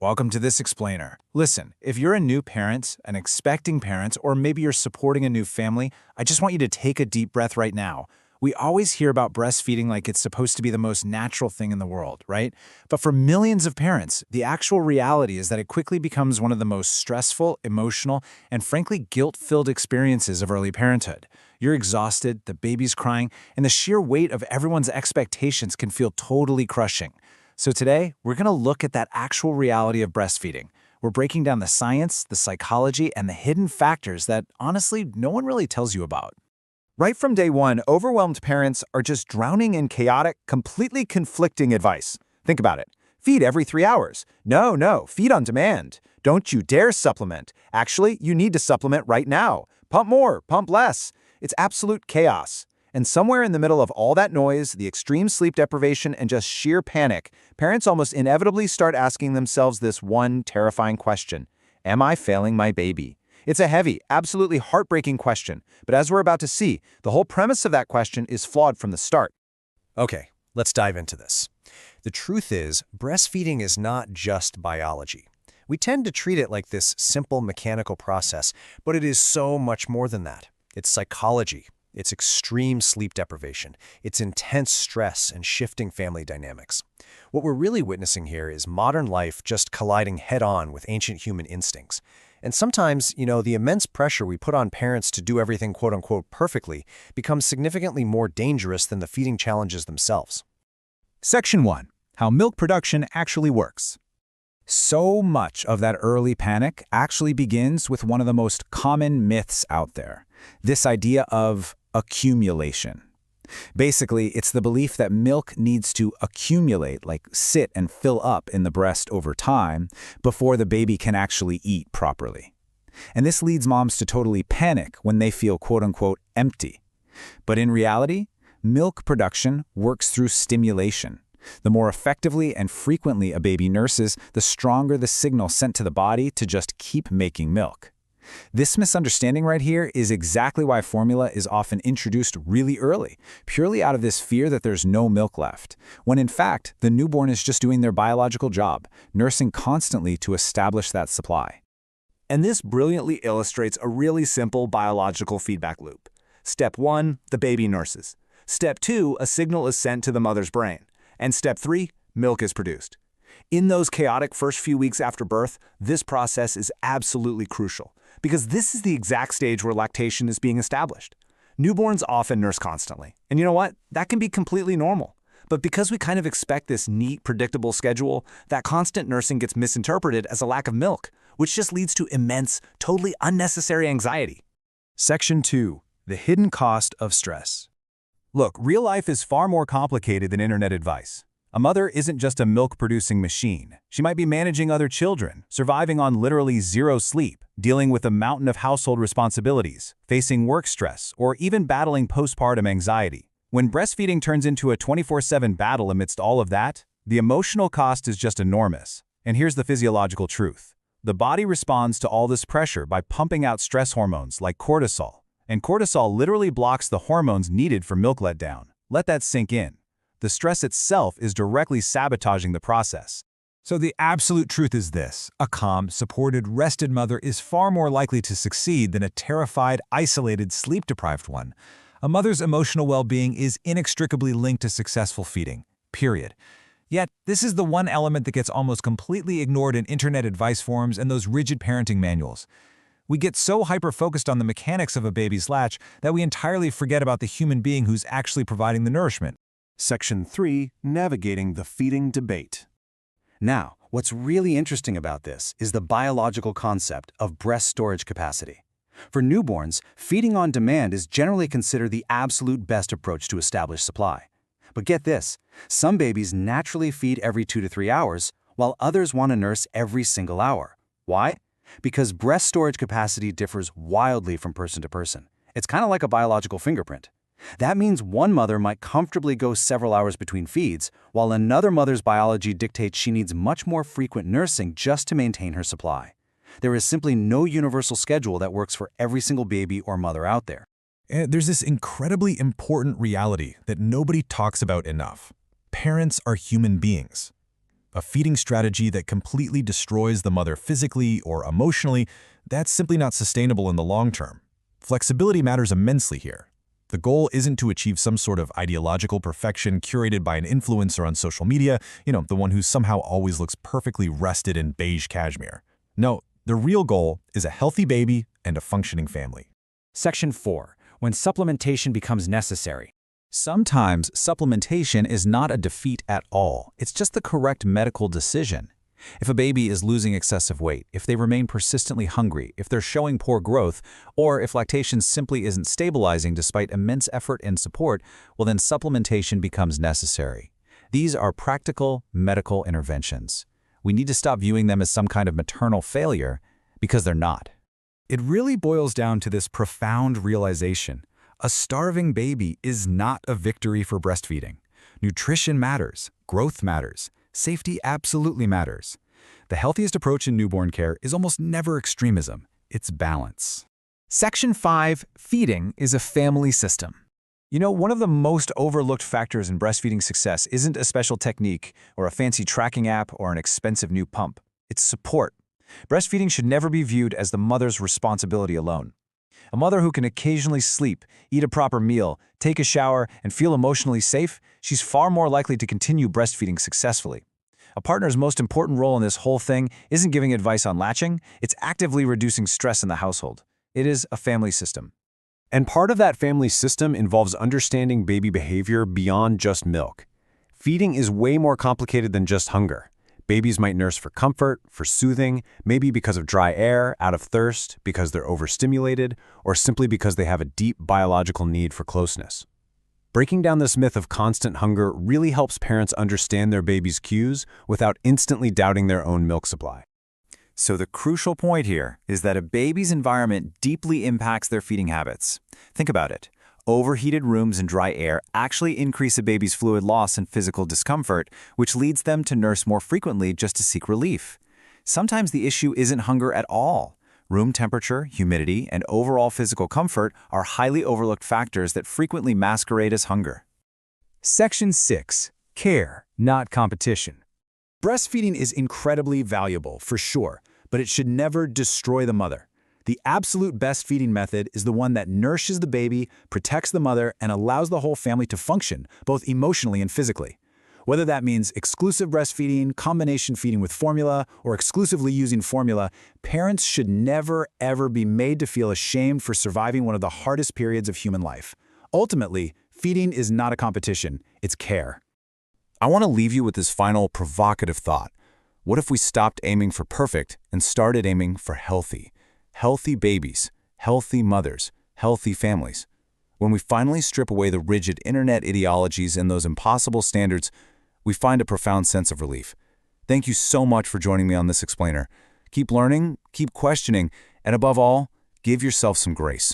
Welcome to this explainer. Listen, if you're a new parent, an expecting parent, or maybe you're supporting a new family, I just want you to take a deep breath right now. We always hear about breastfeeding like it's supposed to be the most natural thing in the world, right? But for millions of parents, the actual reality is that it quickly becomes one of the most stressful, emotional, and frankly guilt-filled experiences of early parenthood. You're exhausted, the baby's crying, and the sheer weight of everyone's expectations can feel totally crushing. So today, we're going to look at that actual reality of breastfeeding. We're breaking down the science, the psychology, and the hidden factors that, honestly, no one really tells you about. Right from day one, overwhelmed parents are just drowning in chaotic, completely conflicting advice. Think about it. Feed every 3 hours. No, feed on demand. Don't you dare supplement. Actually, you need to supplement right now. Pump more, pump less. It's absolute chaos. And somewhere in the middle of all that noise, the extreme sleep deprivation, and just sheer panic, parents almost inevitably start asking themselves this one terrifying question: am I failing my baby? It's a heavy, absolutely heartbreaking question, but as we're about to see, the whole premise of that question is flawed from the start. Okay, let's dive into this. The truth is, breastfeeding is not just biology. We tend to treat it like this simple mechanical process, but it is so much more than that. It's psychology. It's extreme sleep deprivation, it's intense stress and shifting family dynamics. What we're really witnessing here is modern life just colliding head-on with ancient human instincts. And sometimes, the immense pressure we put on parents to do everything quote-unquote perfectly becomes significantly more dangerous than the feeding challenges themselves. Section 1. How milk production actually works. So much of that early panic actually begins with one of the most common myths out there, this idea of accumulation. Basically, it's the belief that milk needs to accumulate, like sit and fill up in the breast over time, before the baby can actually eat properly. And this leads moms to totally panic when they feel quote-unquote empty. But in reality, milk production works through stimulation. The more effectively and frequently a baby nurses, the stronger the signal sent to the body to just keep making milk. This misunderstanding right here is exactly why formula is often introduced really early, purely out of this fear that there's no milk left, when in fact, the newborn is just doing their biological job, nursing constantly to establish that supply. And this brilliantly illustrates a really simple biological feedback loop. Step 1, the baby nurses. Step 2, a signal is sent to the mother's brain. And step 3, milk is produced. In those chaotic first few weeks after birth, this process is absolutely crucial, because this is the exact stage where lactation is being established. Newborns often nurse constantly, and you know what? That can be completely normal. But because we kind of expect this neat, predictable schedule, that constant nursing gets misinterpreted as a lack of milk, which just leads to immense, totally unnecessary anxiety. Section 2. The hidden cost of stress. Look, real life is far more complicated than internet advice. A mother isn't just a milk-producing machine. She might be managing other children, surviving on literally zero sleep, dealing with a mountain of household responsibilities, facing work stress, or even battling postpartum anxiety. When breastfeeding turns into a 24/7 battle amidst all of that, the emotional cost is just enormous. And here's the physiological truth. The body responds to all this pressure by pumping out stress hormones like cortisol. And cortisol literally blocks the hormones needed for milk letdown. Let that sink in. The stress itself is directly sabotaging the process. So the absolute truth is this: a calm, supported, rested mother is far more likely to succeed than a terrified, isolated, sleep-deprived one. A mother's emotional well-being is inextricably linked to successful feeding, period. Yet, this is the one element that gets almost completely ignored in internet advice forums and those rigid parenting manuals. We get so hyper-focused on the mechanics of a baby's latch that we entirely forget about the human being who's actually providing the nourishment. Section 3. Navigating the feeding debate. Now, what's really interesting about this is the biological concept of breast storage capacity. For newborns, feeding on demand is generally considered the absolute best approach to establish supply. But get this, some babies naturally feed every 2 to 3 hours, while others want to nurse every single hour. Why? Because breast storage capacity differs wildly from person to person. It's kind of like a biological fingerprint. That means one mother might comfortably go several hours between feeds, while another mother's biology dictates she needs much more frequent nursing just to maintain her supply. There is simply no universal schedule that works for every single baby or mother out there. There's this incredibly important reality that nobody talks about enough. Parents are human beings. A feeding strategy that completely destroys the mother physically or emotionally, that's simply not sustainable in the long term. Flexibility matters immensely here. The goal isn't to achieve some sort of ideological perfection curated by an influencer on social media, the one who somehow always looks perfectly rested in beige cashmere. No, the real goal is a healthy baby and a functioning family. Section 4. When supplementation becomes necessary. Sometimes supplementation is not a defeat at all. It's just the correct medical decision. If a baby is losing excessive weight, if they remain persistently hungry, if they're showing poor growth, or if lactation simply isn't stabilizing despite immense effort and support, well then supplementation becomes necessary. These are practical medical interventions. We need to stop viewing them as some kind of maternal failure, because they're not. It really boils down to this profound realization. A starving baby is not a victory for breastfeeding. Nutrition matters, growth matters, safety absolutely matters. The healthiest approach in newborn care is almost never extremism, it's balance. Section 5, feeding is a family system. One of the most overlooked factors in breastfeeding success isn't a special technique or a fancy tracking app or an expensive new pump. It's support. Breastfeeding should never be viewed as the mother's responsibility alone. A mother who can occasionally sleep, eat a proper meal, take a shower, and feel emotionally safe, she's far more likely to continue breastfeeding successfully. A partner's most important role in this whole thing isn't giving advice on latching, it's actively reducing stress in the household. It is a family system. And part of that family system involves understanding baby behavior beyond just milk. Feeding is way more complicated than just hunger. Babies might nurse for comfort, for soothing, maybe because of dry air, out of thirst, because they're overstimulated, or simply because they have a deep biological need for closeness. Breaking down this myth of constant hunger really helps parents understand their baby's cues without instantly doubting their own milk supply. So the crucial point here is that a baby's environment deeply impacts their feeding habits. Think about it. Overheated rooms and dry air actually increase a baby's fluid loss and physical discomfort, which leads them to nurse more frequently just to seek relief. Sometimes the issue isn't hunger at all. Room temperature, humidity, and overall physical comfort are highly overlooked factors that frequently masquerade as hunger. Section 6. Care, not competition. Breastfeeding is incredibly valuable, for sure, but it should never destroy the mother. The absolute best feeding method is the one that nourishes the baby, protects the mother, and allows the whole family to function, both emotionally and physically. Whether that means exclusive breastfeeding, combination feeding with formula, or exclusively using formula, parents should never, ever be made to feel ashamed for surviving one of the hardest periods of human life. Ultimately, feeding is not a competition, it's care. I want to leave you with this final provocative thought. What if we stopped aiming for perfect and started aiming for healthy? Healthy babies, healthy mothers, healthy families. When we finally strip away the rigid internet ideologies and those impossible standards, we find a profound sense of relief. Thank you so much for joining me on this explainer. Keep learning, keep questioning, and above all, give yourself some grace.